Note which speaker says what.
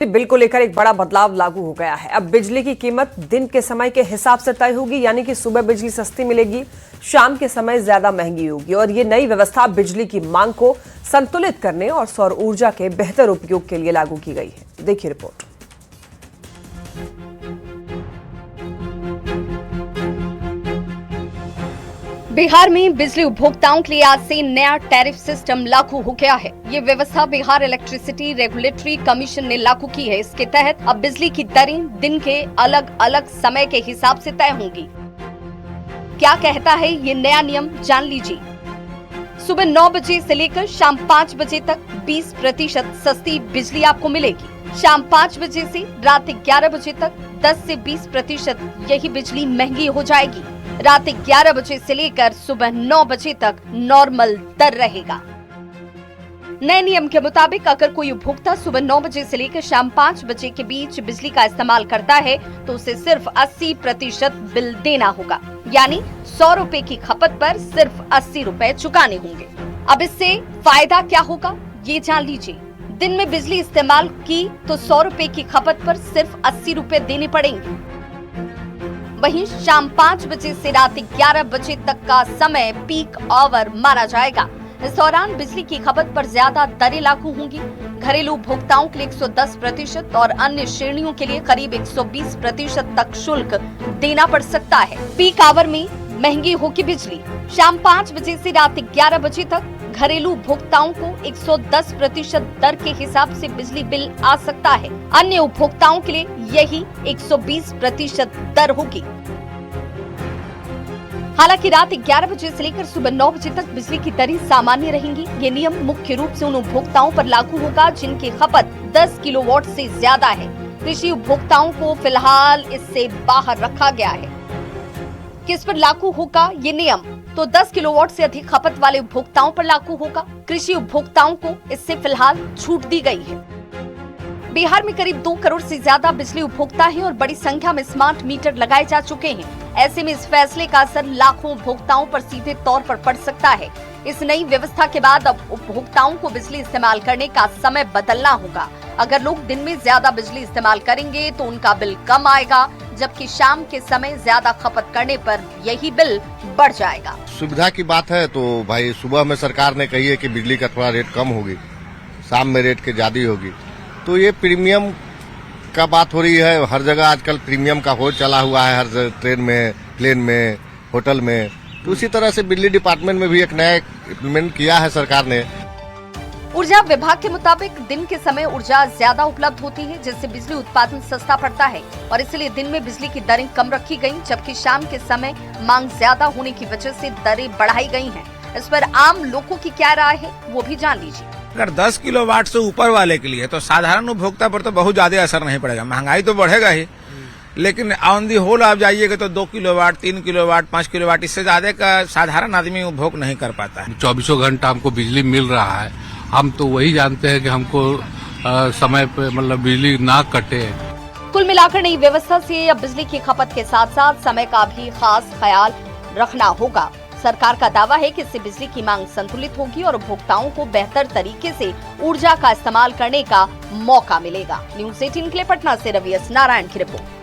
Speaker 1: Bill को लेकर एक बड़ा बदलाव लागू हो गया है। अब बिजली की कीमत दिन के समय के हिसाब से तय होगी, यानी कि सुबह बिजली सस्ती मिलेगी, शाम के समय ज्यादा महंगी होगी। और ये नई व्यवस्था बिजली की मांग को संतुलित करने और सौर ऊर्जा के बेहतर उपयोग के लिए लागू की गई है। देखिए रिपोर्ट।
Speaker 2: बिहार में बिजली उपभोक्ताओं के लिए आज से नया टैरिफ सिस्टम लागू हो गया है। ये व्यवस्था बिहार इलेक्ट्रिसिटी रेगुलेटरी कमीशन ने लागू की है। इसके तहत अब बिजली की दरें दिन के अलग अलग समय के हिसाब से तय होंगी। क्या कहता है ये नया नियम, जान लीजिए। सुबह 9 बजे से लेकर शाम 5 बजे तक 20% सस्ती बिजली आपको मिलेगी। शाम 5 बजे से रात 11 बजे तक 10 से 20% यही बिजली महंगी हो जाएगी। रात 11 बजे से लेकर सुबह 9 बजे तक नॉर्मल दर रहेगा। नए नियम के मुताबिक अगर कोई उपभोक्ता सुबह 9 बजे से लेकर शाम 5 बजे के बीच बिजली का इस्तेमाल करता है तो उसे सिर्फ 80% बिल देना होगा, यानी 100 रुपए की खपत पर सिर्फ 80 रुपए चुकाने होंगे। अब इससे फायदा क्या होगा ये जान लीजिए। दिन में बिजली इस्तेमाल की तो 100 रुपए की खपत पर सिर्फ 80 रुपए देने पड़ेंगे। वहीं शाम 5 बजे से रात 11 बजे तक का समय पीक आवर माना जाएगा। इस दौरान बिजली की खपत पर ज्यादा दरें लागू होंगी। घरेलू उपभोक्ताओं के लिए 110% और अन्य श्रेणियों के लिए करीब 120% तक शुल्क देना पड़ सकता है। पीक आवर में महंगी होगी बिजली। शाम 5 बजे से रात 11 बजे तक घरेलू उपभोक्ताओं को 110% दर के हिसाब से बिजली बिल आ सकता है। अन्य उपभोक्ताओं के लिए यही 120% दर होगी। हालांकि रात 11 बजे से लेकर सुबह 9 बजे तक बिजली की दरें सामान्य रहेंगी। ये नियम मुख्य रूप से उन उपभोक्ताओं पर लागू होगा जिनकी खपत 10 किलोवाट से ज्यादा है। कृषि उपभोक्ताओं को फिलहाल इससे बाहर रखा गया है। किस पर लागू होगा ये नियम? तो 10 किलोवाट से अधिक खपत वाले उपभोक्ताओं पर लागू होगा। कृषि उपभोक्ताओं को इससे फिलहाल छूट दी गई है। बिहार में करीब 2 करोड़ से ज्यादा बिजली उपभोक्ता हैं और बड़ी संख्या में स्मार्ट मीटर लगाए जा चुके हैं। ऐसे में इस फैसले का असर लाखों उपभोक्ताओं पर सीधे तौर पर पड़ सकता है। इस नई व्यवस्था के बाद अब उपभोक्ताओं को बिजली इस्तेमाल करने का समय बदलना होगा। अगर लोग दिन में ज्यादा बिजली इस्तेमाल करेंगे तो उनका बिल कम आएगा, जबकि शाम के समय ज्यादा खपत करने पर यही बिल बढ़ जाएगा।
Speaker 3: सुविधा की बात है तो भाई सुबह में सरकार ने कही है कि बिजली का थोड़ा रेट कम होगी, शाम में रेट की ज्यादा होगी, तो ये प्रीमियम का बात हो रही है। हर जगह आजकल प्रीमियम का हो चला हुआ है, हर ट्रेन में, प्लेन में, होटल में। तो उसी तरह से बिजली डिपार्टमेंट में भी एक नया इम्प्लीमेंट किया है सरकार ने।
Speaker 2: ऊर्जा विभाग के मुताबिक दिन के समय ऊर्जा ज्यादा उपलब्ध होती है, जिससे बिजली उत्पादन सस्ता पड़ता है और इसलिए दिन में बिजली की दरें कम रखी गयी, जबकि शाम के समय मांग ज्यादा होने की वजह से दरें बढ़ाई गई हैं। इस पर आम लोगों की क्या राय है वो भी जान लीजिए।
Speaker 4: अगर 10 किलोवाट से ऊपर वाले के लिए तो साधारण उपभोक्ता पर तो बहुत ज्यादा असर नहीं पड़ेगा, महंगाई तो बढ़ेगा ही, लेकिन ऑन दी होल आप जाइएगा तो 2 किलोवाट, 3 किलोवाट, 5 किलोवाट, इससे ज्यादा का साधारण आदमी उपभोग नहीं कर पाता है।
Speaker 5: 24 घंटा हमको बिजली मिल रहा है, हम तो वही जानते हैं कि हमको समय पे मतलब बिजली ना कटे।
Speaker 2: कुल मिलाकर नई व्यवस्था से अब बिजली की खपत के साथ साथ समय का भी खास ख्याल रखना होगा। सरकार का दावा है कि इससे बिजली की मांग संतुलित होगी और उपभोक्ताओं को बेहतर तरीके से ऊर्जा का इस्तेमाल करने का मौका मिलेगा। न्यूज़ 18 के लिए पटना से रवि एस नारायण की रिपोर्ट।